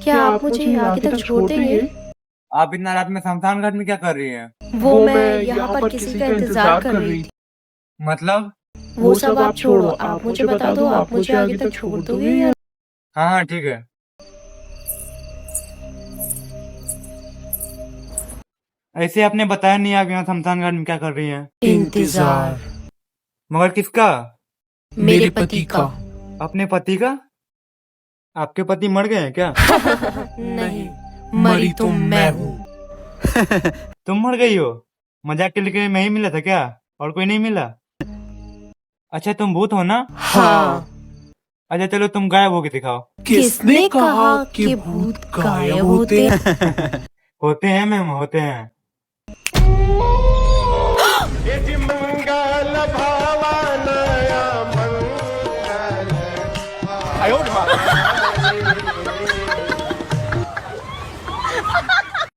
क्या आप मुझे आगे तक छोड़ देंगे? आप इतना रात में शमशान घाट में क्या कर रही हैं? वो मैं यहाँ पर किसी का इंतजार कर रही थी। मतलब? वो सब आप छोड़ो, आप मुझे बता दो, आप मुझे आगे तक छोड़ दोगे या? हाँ हाँ ठीक है। ऐसे आपने बताया नहीं आप यहाँ शमशान घाट में क्या कर रही हैं? इंतजार। मगर किसका? मेरे पति का। अपने पति का? आपके पति मर गए हैं क्या? नहीं, मरी तो मैं हूँ। तुम मर गई हो? मजाक के लिए मैं ही मिला था क्या? और कोई नहीं मिला? अच्छा तुम भूत हो ना? हाँ। अच्छा चलो तुम गायब होके दिखाओ। किसने कहा कि भूत गायब होते हैं? होते हैं मैम, होते हैं। मंगल भावनया मंगल